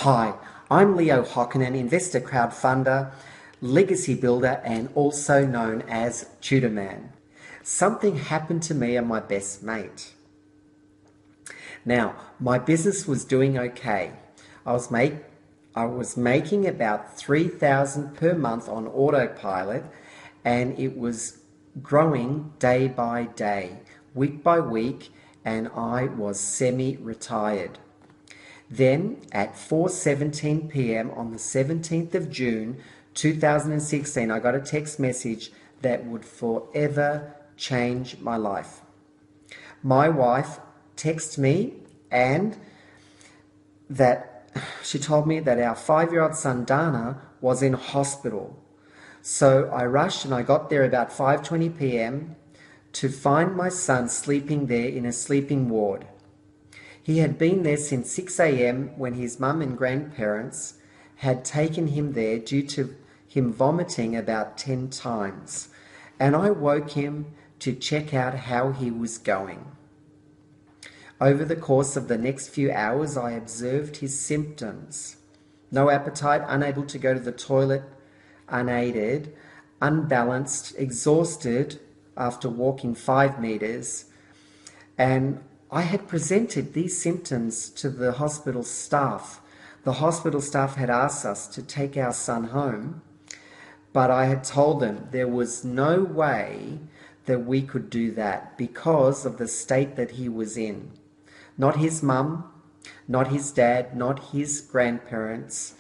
Hi, I'm Leo Hockinen, investor, crowdfunder, legacy builder, and also known as Tudor Man. Something happened to me and my best mate. Now, my business was doing okay. I was making about $3,000 per month on autopilot, and it was growing day by day, week by week, and I was semi-retired. Then at 4:17 p.m. on the 17th of June 2016, I got a text message that would forever change my life. My wife texted me and that she told me that our 5-year-old son Dana was in hospital. So I rushed and I got there about 5:20 p.m. to find my son sleeping there in a sleeping ward. He had been there since 6 a.m. when his mum and grandparents had taken him there due to him vomiting about 10 times. And I woke him to check out how he was going. Over the course of the next few hours, I observed his symptoms. No appetite, unable to go to the toilet, unaided, unbalanced, exhausted after walking 5 meters, and I had presented these symptoms to the hospital staff. The hospital staff had asked us to take our son home, but I had told them there was no way that we could do that because of the state that he was in. Not his mum, not his dad, not his grandparents,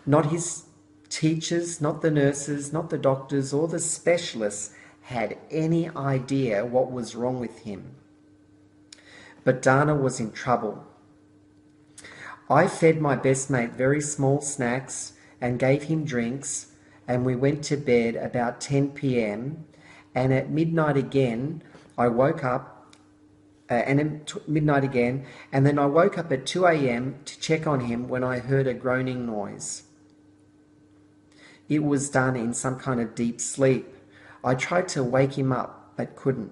not his teachers, not the nurses, not the doctors or the specialists had any idea what was wrong with him. But Dana was in trouble. I fed my best mate very small snacks and gave him drinks, and we went to bed about 10 p.m. And at midnight again, I woke up, and then I woke up at 2 a.m. to check on him when I heard a groaning noise. It was done in some kind of deep sleep. I tried to wake him up, but couldn't.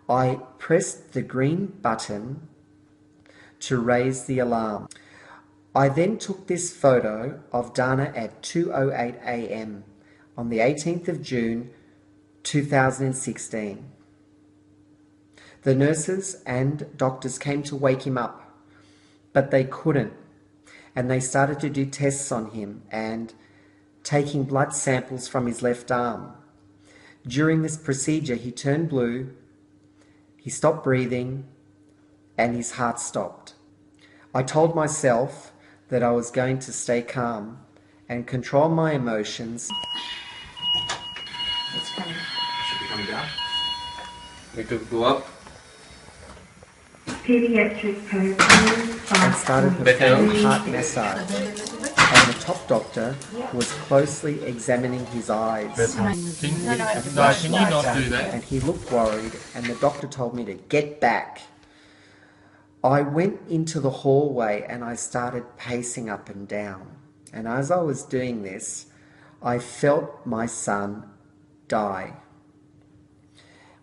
I pressed the green button to raise the alarm. I then took this photo of Dana at 2:08 a.m. on the 18th of June 2016. The nurses and doctors came to wake him up, but they couldn't, and they started to do tests on him and taking blood samples from his left arm. During this procedure, he turned blue, he stopped breathing, and his heart stopped. I told myself that I was going to stay calm and control my emotions. It's coming. Should be coming down. We could go up. Pediatric code And started performing heart massage. And the top doctor was closely examining his eyes. Can you not do that? And he looked worried, and the doctor told me to get back. I went into the hallway and I started pacing up and down. And as I was doing this, I felt my son die.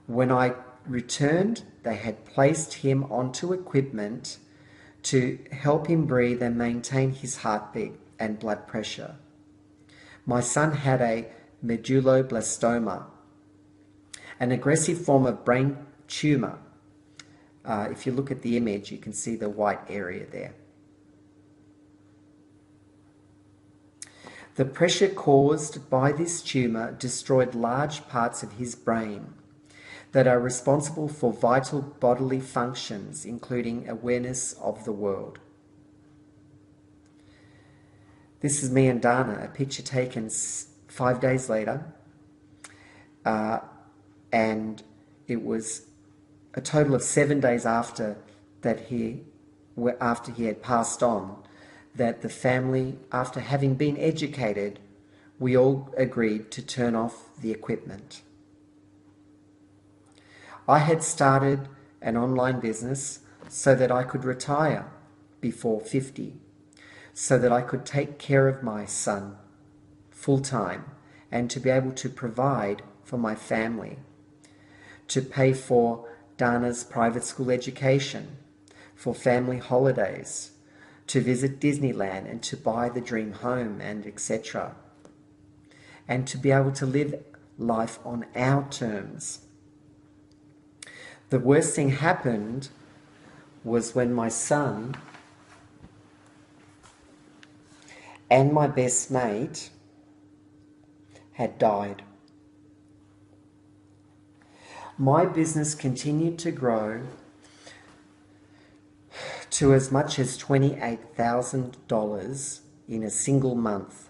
When I returned, they had placed him onto equipment to help him breathe and maintain his heartbeat and blood pressure. My son had a medulloblastoma, an aggressive form of brain tumour. If you look at the image, you can see the white area there. The pressure caused by this tumour destroyed large parts of his brain that are responsible for vital bodily functions, including awareness of the world. This is me and Dana, a picture taken 5 days later, and it was a total of 7 days after he had passed on, that the family, after having been educated, we all agreed to turn off the equipment. I had started an online business so that I could retire before 50, so that I could take care of my son full-time and to be able to provide for my family, to pay for Dana's private school education, for family holidays, to visit Disneyland and to buy the dream home and etc. And to be able to live life on our terms. The worst thing happened was when my son and my best mate had died. My business continued to grow to as much as $28,000 in a single month.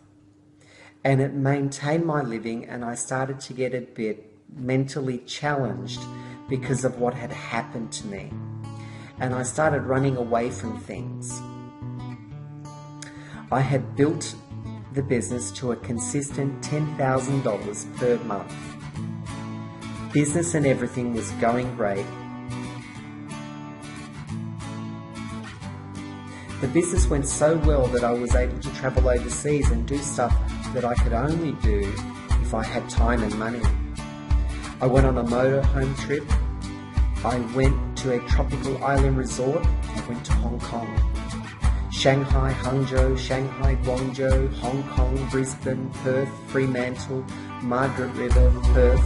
And it maintained my living, and I started to get a bit mentally challenged because of what had happened to me. And I started running away from things. I had built the business to a consistent $10,000 per month. Business and everything was going great. The business went so well that I was able to travel overseas and do stuff that I could only do if I had time and money. I went on a motorhome trip. I went to a tropical island resort. I went to Hong Kong. Shanghai, Hangzhou, Shanghai, Guangzhou, Hong Kong, Brisbane, Perth, Fremantle, Margaret River, Perth,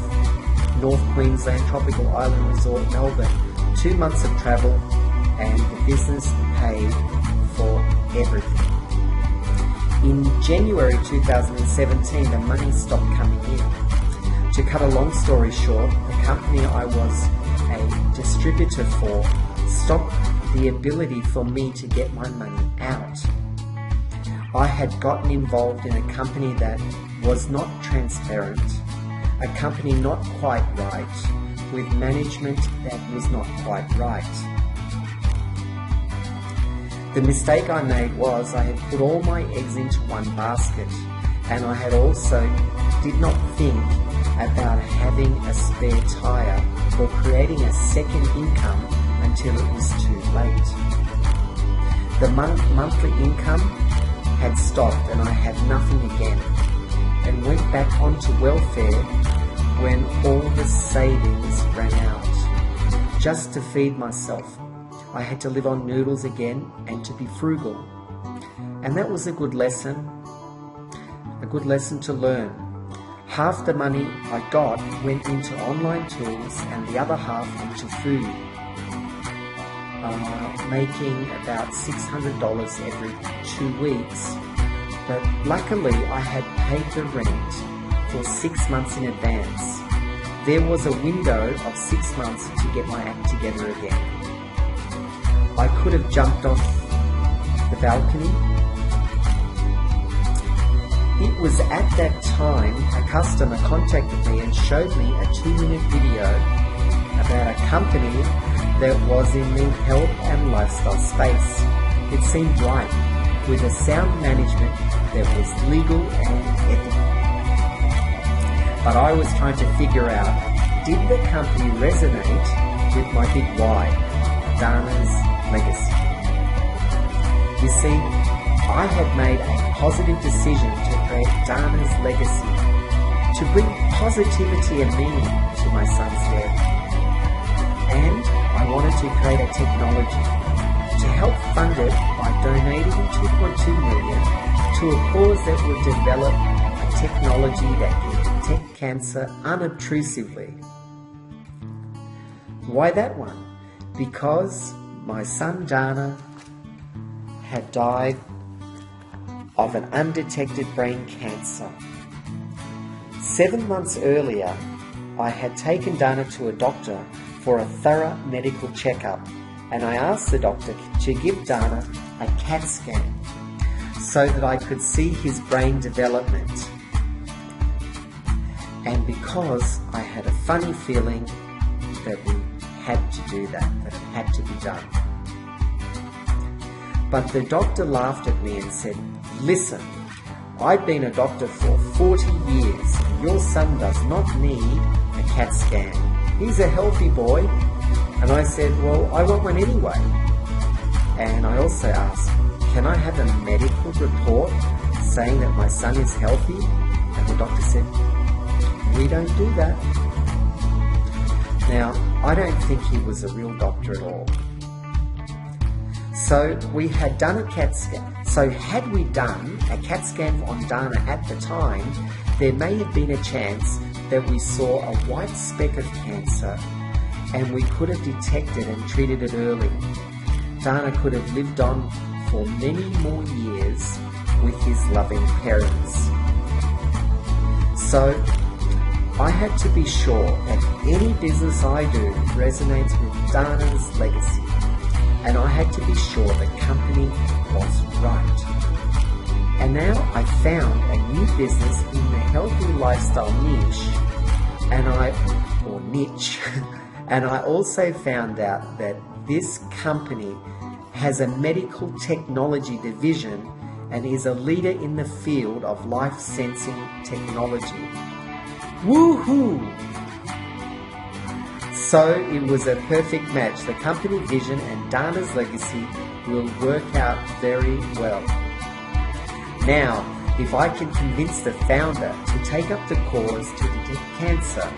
North Queensland, Tropical Island Resort, Melbourne. 2 months of travel, and the business paid for everything. In January 2017, the money stopped coming in. To cut a long story short, the company I was a distributor for stopped the ability for me to get my money out. I had gotten involved in a company that was not transparent, a company not quite right, with management that was not quite right. The mistake I made was I had put all my eggs into one basket, and I had also did not think about having a spare tire or creating a second income until it was too late. The monthly income had stopped and I had nothing again, and went back onto welfare when all the savings ran out. Just to feed myself, I had to live on noodles again and to be frugal. And that was a good lesson to learn. Half the money I got went into online tools and the other half into food, making about $600 every 2 weeks. But luckily I had paid the rent for 6 months in advance. There was a window of 6 months to get my act together again. I could have jumped off the balcony. It was at that time a customer contacted me and showed me a 2-minute video about a company that was in the health and lifestyle space. It seemed right, with a sound management that was legal and ethical. But I was trying to figure out, did the company resonate with my big why, Dana's legacy? You see, I had made a positive decision to create Dana's legacy, to bring positivity and meaning to my son's death. And I wanted to create a technology to help fund it by donating $2.2 million to a cause that would develop a technology that can detect cancer unobtrusively. Why that one? Because my son Dana had died of an undetected brain cancer. 7 months earlier, I had taken Dana to a doctor for a thorough medical checkup, and I asked the doctor to give Dana a CAT scan so that I could see his brain development. And because I had a funny feeling that we had to do that it had to be done. But the doctor laughed at me and said, "Listen, I've been a doctor for 40 years. Your son does not need a CAT scan. He's a healthy boy." And I said, "Well, I want one anyway." And I also asked, "Can I have a medical report saying that my son is healthy?" And the doctor said, "We don't do that." Now, I don't think he was a real doctor at all. So we had done a CAT scan. So had we done a CAT scan on Dana at the time, there may have been a chance that we saw a white speck of cancer and we could have detected and treated it early. Dana could have lived on for many more years with his loving parents. So I had to be sure that any business I do resonates with Dana's legacy, and I had to be sure the company was right. And now I found a new business in the healthy lifestyle niche, and I also found out that this company has a medical technology division and is a leader in the field of life sensing technology. Woohoo! So it was a perfect match. The company vision and Dana's legacy will work out very well. Now, if I can convince the founder to take up the cause to detect cancer,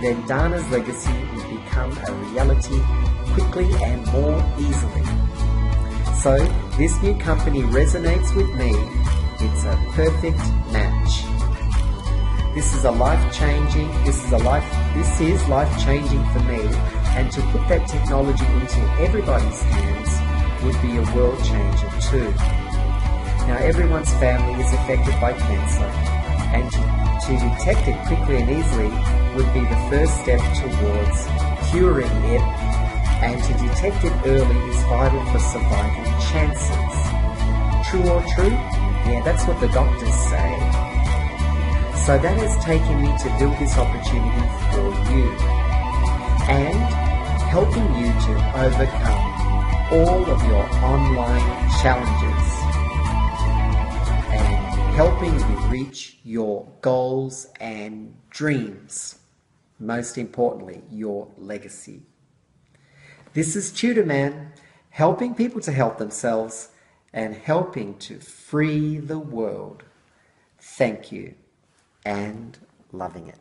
then Dana's legacy will become a reality quickly and more easily. So this new company resonates with me. It's a perfect match. This is life-changing for me, and to put that technology into everybody's hands would be a world changer too. Now everyone's family is affected by cancer, and to detect it quickly and easily would be the first step towards curing it, and to detect it early is vital for survival chances. True or true? Yeah, that's what the doctors say. So that has taken me to build this opportunity for you and helping you to overcome all of your online challenges and helping you reach your goals and dreams. Most importantly, your legacy. This is Tutor Man, helping people to help themselves and helping to free the world. Thank you, and loving it.